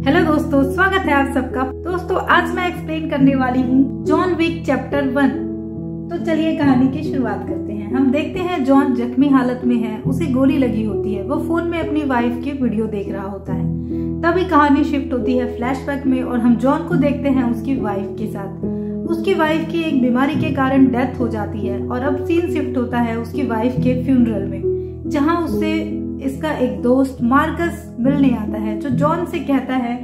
Hello दोस्तों, स्वागत है आप सबका। दोस्तों आज मैं एक्सप्लेन करने वाली हूँ जॉन विक चैप्टर 1। तो चलिए कहानी की शुरुआत करते हैं। हम देखते हैं जॉन जख्मी हालत में है, उसे गोली लगी होती है। वो फोन में अपनी वाइफ की वीडियो देख रहा होता है। तभी कहानी शिफ्ट होती है फ्लैशबैक में और हम जॉन को देखते हैं उसकी वाइफ के साथ। उसकी वाइफ की एक बीमारी के कारण डेथ हो जाती है और अब सीन शिफ्ट होता है उसकी वाइफ के फ्यूनरल में, जहाँ उससे इसका एक दोस्त मार्कस मिलने आता है, जो जॉन से कहता है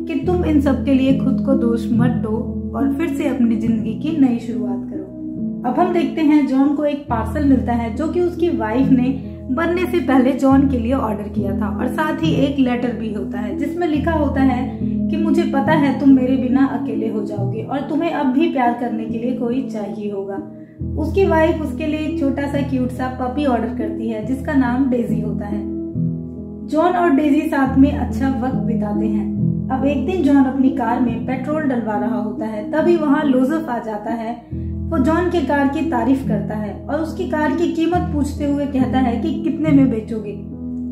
कि तुम इन सब के लिए खुद को दोष मत दो और फिर से अपनी जिंदगी की नई शुरुआत करो। अब हम देखते हैं जॉन को एक पार्सल मिलता है जो कि उसकी वाइफ ने मरने से पहले जॉन के लिए ऑर्डर किया था, और साथ ही एक लेटर भी होता है जिसमें लिखा होता है कि मुझे पता है तुम मेरे बिना अकेले हो जाओगे और तुम्हें अब भी प्यार करने के लिए कोई चाहिए होगा। उसकी वाइफ उसके लिए एक छोटा सा क्यूट सा पपी ऑर्डर करती है जिसका नाम डेजी होता है। जॉन और डेजी साथ में अच्छा वक्त बिताते हैं। अब एक दिन जॉन अपनी कार में पेट्रोल डलवा रहा होता है, तभी वहाँ लोजफ आ जाता है। वो जॉन के कार की तारीफ करता है और उसकी कार की कीमत पूछते हुए कहता है कि कितने में बेचोगे।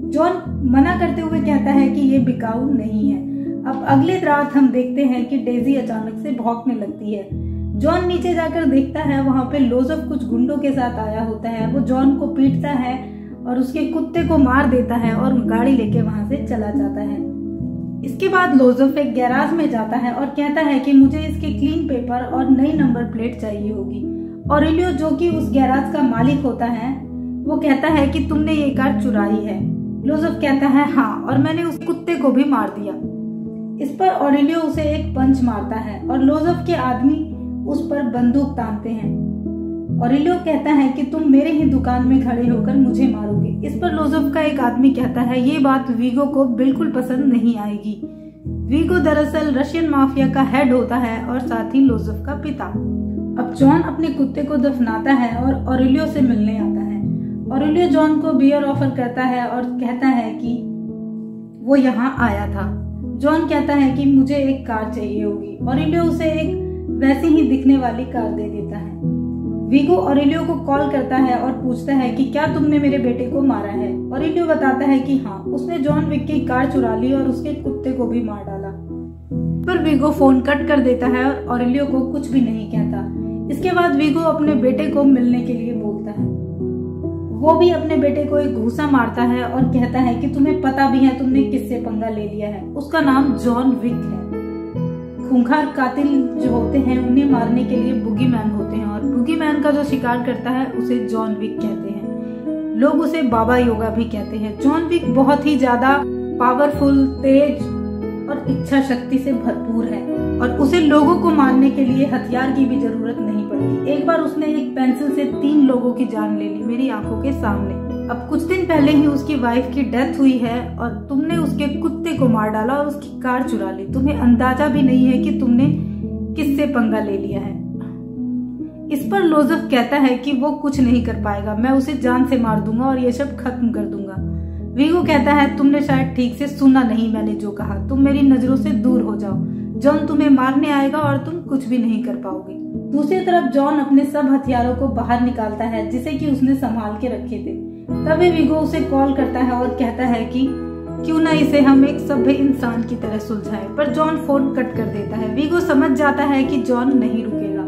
जॉन मना करते हुए कहता है कि ये बिकाऊ नहीं है। अब अगले रात हम देखते हैं कि डेजी अचानक से भौंकने लगती है। जॉन नीचे जाकर देखता है, वहाँ पे लोजफ कुछ गुंडों के साथ आया होता है। वो जॉन को पीटता है और उसके कुत्ते को मार देता है और गाड़ी लेके वहाँ से चला जाता है। इसके बाद लोजफ एक गैराज में जाता है और कहता है कि मुझे इसके क्लीन पेपर और नई नंबर प्लेट चाहिए होगी। ऑरेलियो, जो कि उस गैराज का मालिक होता है, वो कहता है कि तुमने ये कार चुराई है। लोजफ कहता है हाँ, और मैंने उस कुत्ते को भी मार दिया। इस पर ऑरेलियो उसे एक पंच मारता है और लोजफ के आदमी उस पर बंदूक तानते हैं। ऑरेलियो कहता है कि तुम मेरे ही दुकान में खड़े होकर मुझे मारोगे। इस पर लोजफ का एक आदमी कहता है ये बात वीगो को बिल्कुल पसंद नहीं आएगी। वीगो दरअसल रशियन माफिया का हेड होता है और साथ ही लोजफ का पिता। अब जॉन अपने कुत्ते को दफनाता है और ऑरेलियो से मिलने आता है। ऑरेलियो जॉन को बियर ऑफर करता है और कहता है कि वो यहाँ आया था। जॉन कहता है कि मुझे एक कार चाहिए होगी। ऑरेलियो उसे एक वैसी ही दिखने वाली कार दे देता है। वीगो ऑरेलियो को कॉल करता है और पूछता है कि क्या तुमने मेरे बेटे को मारा है। ऑरेलियो बताता है कि हाँ, उसने जॉन विक की कार चुरा ली और उसके कुत्ते को भी मार डाला। पर वीगो फोन कट कर देता है और ऑरेलियो को कुछ भी नहीं कहता। इसके बाद वीगो अपने बेटे को मिलने के लिए बोलता है। वो भी अपने बेटे को एक घूसा मारता है और कहता है कि तुम्हें पता भी है तुमने किससे पंगा ले लिया है। उसका नाम जॉन विक है। खूंखार कातिल जो होते हैं उन्हें मारने के लिए बुगी मैन होते हैं, और बुगी मैन का जो शिकार करता है उसे जॉन विक कहते हैं। लोग उसे बाबा योगा भी कहते हैं। जॉन विक बहुत ही ज्यादा पावरफुल, तेज और इच्छा शक्ति से भरपूर है और उसे लोगों को मारने के लिए हथियार की भी जरूरत नहीं पड़ती। एक बार उसने एक पेंसिल से 3 लोगों की जान ले ली मेरी आंखों के सामने। अब कुछ दिन पहले ही उसकी वाइफ की डेथ हुई है और तुमने उसके कुत्ते को मार डाला और उसकी कार चुरा ली। तुम्हें अंदाजा भी नहीं है कि तुमने किससे पंगा ले लिया है। इस पर लोजफ कहता है कि वो कुछ नहीं कर पाएगा, मैं उसे जान से मार दूंगा और ये सब खत्म कर दूंगा। वीगो कहता है तुमने शायद ठीक से सुना नहीं मैंने जो कहा, तुम मेरी नजरों से दूर हो जाओ। जॉन तुम्हें मारने आएगा और तुम कुछ भी नहीं कर पाओगे। दूसरी तरफ जॉन अपने सब हथियारों को बाहर निकालता है जिसे कि उसने संभाल के रखे थे। तभी वीगो उसे कॉल करता है और कहता है कि क्यों ना इसे हम एक सभ्य इंसान की तरह सुलझाएं, पर जॉन फोन कट कर देता है। वीगो समझ जाता है कि जॉन नहीं रुकेगा,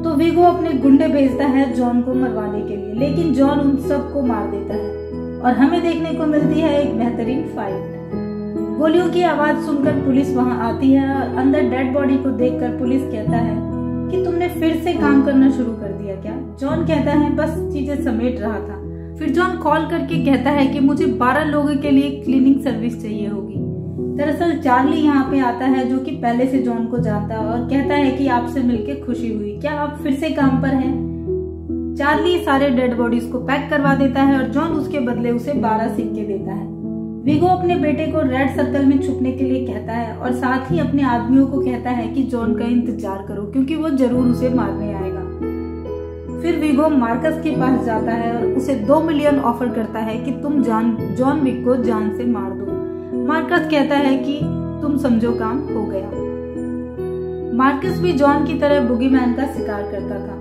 तो वीगो अपने गुंडे भेजता है जॉन को मरवाने के लिए, लेकिन जॉन उन सबको मार देता है और हमें देखने को मिलती है एक बेहतरीन फाइट। गोलियों की आवाज सुनकर पुलिस वहां आती है और अंदर डेड बॉडी को देखकर पुलिस कहता है कि तुमने फिर से काम करना शुरू कर दिया क्या? जॉन कहता है बस चीजें समेट रहा था। फिर जॉन कॉल करके कहता है कि मुझे 12 लोगों के लिए क्लीनिंग सर्विस चाहिए होगी। दरअसल चार्ली यहाँ पे आता है जो कि पहले से जॉन को जानता है और कहता है कि आपसे मिलकर खुशी हुई, क्या आप फिर से काम पर हैं? चार्ली सारे डेड बॉडीज को पैक करवा देता है और जॉन उसके बदले उसे 12 सिक्के देता है। वीगो अपने बेटे को रेड सर्कल में छुपने के लिए कहता है और साथ ही अपने आदमियों को कहता है कि जॉन का इंतजार करो क्योंकि वो जरूर उसे मारने आएगा। फिर वीगो मार्कस के पास जाता है और उसे 2 मिलियन ऑफर करता है कि तुम जॉन विक को जान से मार दो। मार्कस कहता है कि तुम समझो काम हो गया। मार्कस भी जॉन की तरह बुगीमैन का शिकार करता था।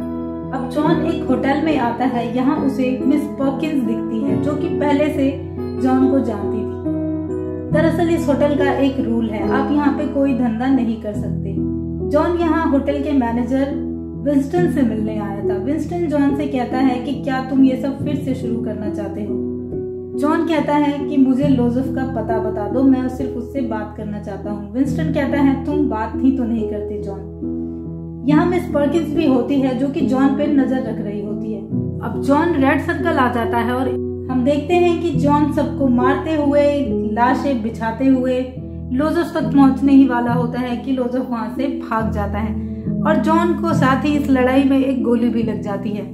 अब जॉन एक होटल में आता है। यहाँ उसे मिस पर्किंस दिखती है जो कि पहले से जॉन को जानती थी। दरअसल इस होटल का एक रूल है, आप यहाँ पे कोई धंधा नहीं कर सकते। जॉन यहाँ होटल के मैनेजर विंस्टन से मिलने आया था। विंस्टन जॉन से कहता है कि क्या तुम ये सब फिर से शुरू करना चाहते हो। जॉन कहता है कि मुझे लोजेफ का पता बता दो, मैं सिर्फ उससे बात करना चाहता हूँ। विंस्टन कहता है तुम बात ही तो नहीं करते जॉन। यहाँ मिस पर्किंस भी होती है जो कि जॉन पे नजर रख रही होती है। अब जॉन रेड सर्कल आ जाता है और हम देखते हैं कि जॉन सबको मारते हुए, लाशें बिछाते हुए लोजेफ तक पहुंचने ही वाला होता है कि लोजेफ वहां से भाग जाता है और जॉन को साथ ही इस लड़ाई में एक गोली भी लग जाती है।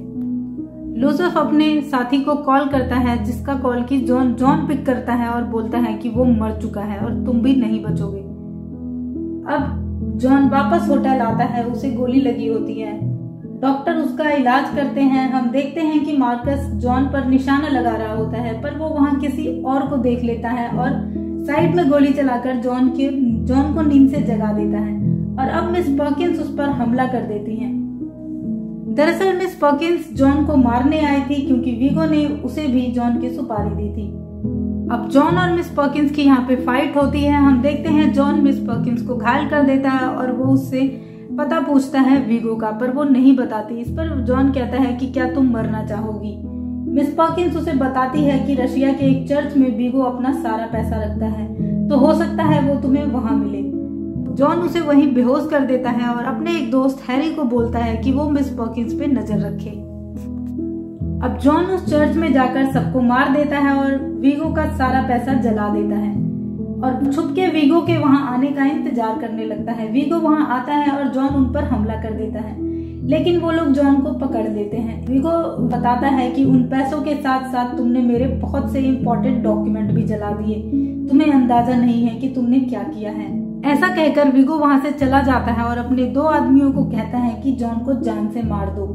लोजेफ अपने साथी को कॉल करता है, जिसका कॉल की जॉन पिक करता है और बोलता है कि वो मर चुका है और तुम भी नहीं बचोगे। अब जॉन वापस होटल आता है, उसे गोली लगी होती है। डॉक्टर उसका इलाज करते हैं। हम देखते हैं कि मार्कस जॉन पर निशाना लगा रहा होता है, पर वो वहां किसी और को देख लेता है और साइड में गोली चलाकर जॉन को नींद से जगा देता है और अब मिस पर्किंस उस पर हमला कर देती हैं। दरअसल मिस पर्किंस जॉन को मारने आई थी क्योंकि वीगो ने उसे भी जॉन की सुपारी दी थी। अब जॉन और मिस पर्किंस की यहाँ पे फाइट होती है। हम देखते हैं जॉन मिस पर्किंस को घायल कर देता है और वो उससे पता पूछता है वीगो का, पर वो नहीं बताती। इस पर जॉन कहता है कि क्या तुम मरना चाहोगी। मिस पर्किंस उसे बताती है कि रशिया के एक चर्च में वीगो अपना सारा पैसा रखता है, तो हो सकता है वो तुम्हें वहां मिले। जॉन उसे वहीं बेहोश कर देता है और अपने एक दोस्त हैरी को बोलता है कि वो मिस पर्किंस पे नजर रखे। अब जॉन उस चर्च में जाकर सबको मार देता है और वीगो का सारा पैसा जला देता है और छुप के वीगो के वहां आने का इंतजार करने लगता है। वीगो वहां आता है और जॉन उन पर हमला कर देता है, लेकिन वो लोग जॉन को पकड़ लेते हैं। वीगो बताता है कि उन पैसों के साथ साथ तुमने मेरे बहुत से इम्पोर्टेंट डॉक्यूमेंट भी जला दिए, तुम्हें अंदाजा नहीं है कि तुमने क्या किया है। ऐसा कहकर वीगो वहां से चला जाता है और अपने 2 आदमियों को कहता है कि जॉन को जान से मार दो।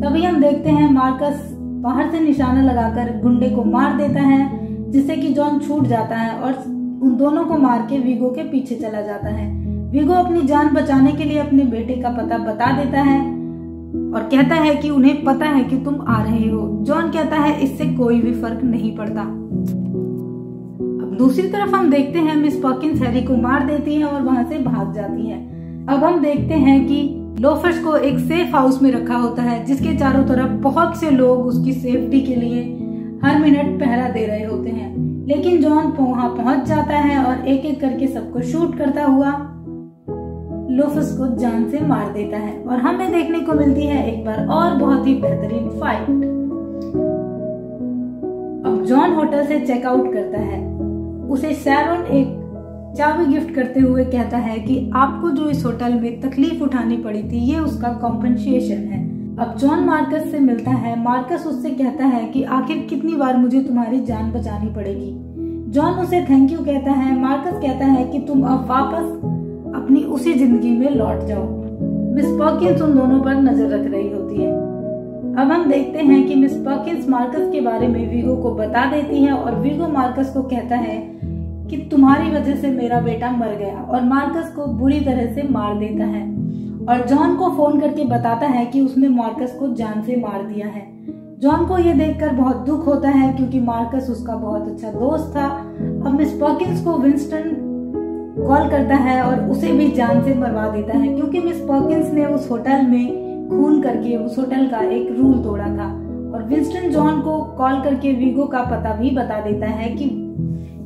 तभी हम देखते हैं मार्कस बाहर से निशाना लगाकर गुंडे को मार देता है, जिससे कि जॉन छूट जाता है और उन दोनों को मार के वीगो के पीछे चला जाता है। वीगो अपनी जान बचाने के लिए अपने बेटे का पता बता देता है और कहता है कि उन्हें पता है कि तुम आ रहे हो। जॉन कहता है इससे कोई भी फर्क नहीं पड़ता। अब दूसरी तरफ हम देखते हैं मिस पर्किंस हैरी को मार देती है और वहां से भाग जाती है। अब हम देखते हैं कि लोफर्स को एक सेफ हाउस में रखा होता है, जिसके चारों तरफ बहुत से लोग उसकी सेफ्टी के लिए हर मिनट पहरा दे रहे होते हैं। लेकिन जॉन वहां पहुंच जाता है और एक एक करके सबको शूट करता हुआ लोफस को जान से मार देता है और हमें देखने को मिलती है एक बार और बहुत ही बेहतरीन फाइट। अब जॉन होटल से चेकआउट करता है। उसे शैरॉन एक चाबी गिफ्ट करते हुए कहता है कि आपको जो इस होटल में तकलीफ उठानी पड़ी थी, ये उसका कॉम्पनसेशन है। अब जॉन मार्कस से मिलता है। मार्कस उससे कहता है कि आखिर कितनी बार मुझे तुम्हारी जान बचानी पड़ेगी। जॉन उसे थैंक यू कहता है। मार्कस कहता है कि तुम अब वापस अपनी उसी जिंदगी में लौट जाओ। मिस पर्किंस उन दोनों पर नजर रख रही होती है। अब हम देखते हैं कि मिस पर्किंस मार्कस के बारे में वीगो को बता देती है और वीगो मार्कस को कहता है कि तुम्हारी वजह से मेरा बेटा मर गया और मार्कस को बुरी तरह से मार देता है और जॉन को फोन करके बताता है कि उसने मार्कस को जान से मार दिया है। जॉन को ये देखकर बहुत दुख होता है क्योंकि मार्कस उसका बहुत अच्छा दोस्त था। अब मिस पर्किंस को विंस्टन कॉल करता है और उसे भी जान से मरवा देता है क्योंकि मिस पर्किंस ने उस होटल में खून करके उस होटल का एक रूल तोड़ा था। और विंस्टन जॉन को कॉल करके वीगो का पता भी बता देता है कि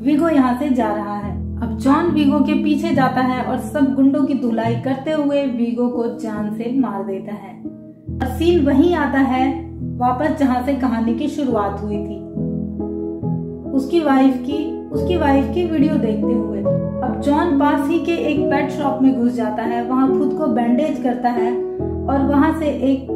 वीगो यहाँ से जा रहा है। अब जॉन वीगो के पीछे जाता है और सब गुंडों की धुलाई करते हुए वीगो को जान से मार देता है। और सीन वहीं आता है वापस जहाँ से कहानी की शुरुआत हुई थी, उसकी वाइफ की वीडियो देखते हुए। अब जॉन पास ही के एक पेट शॉप में घुस जाता है, वहाँ खुद को बैंडेज करता है और वहाँ से एक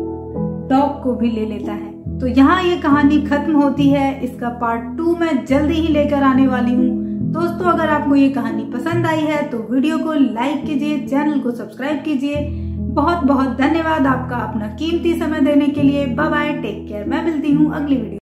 डॉग को भी ले लेता है। तो यहाँ ये कहानी खत्म होती है। इसका पार्ट 2 मैं जल्दी ही लेकर आने वाली हूँ। दोस्तों, अगर आपको ये कहानी पसंद आई है तो वीडियो को लाइक कीजिए, चैनल को सब्सक्राइब कीजिए। बहुत बहुत धन्यवाद आपका अपना कीमती समय देने के लिए। Bye bye, take care. मैं मिलती हूँ अगली वीडियो।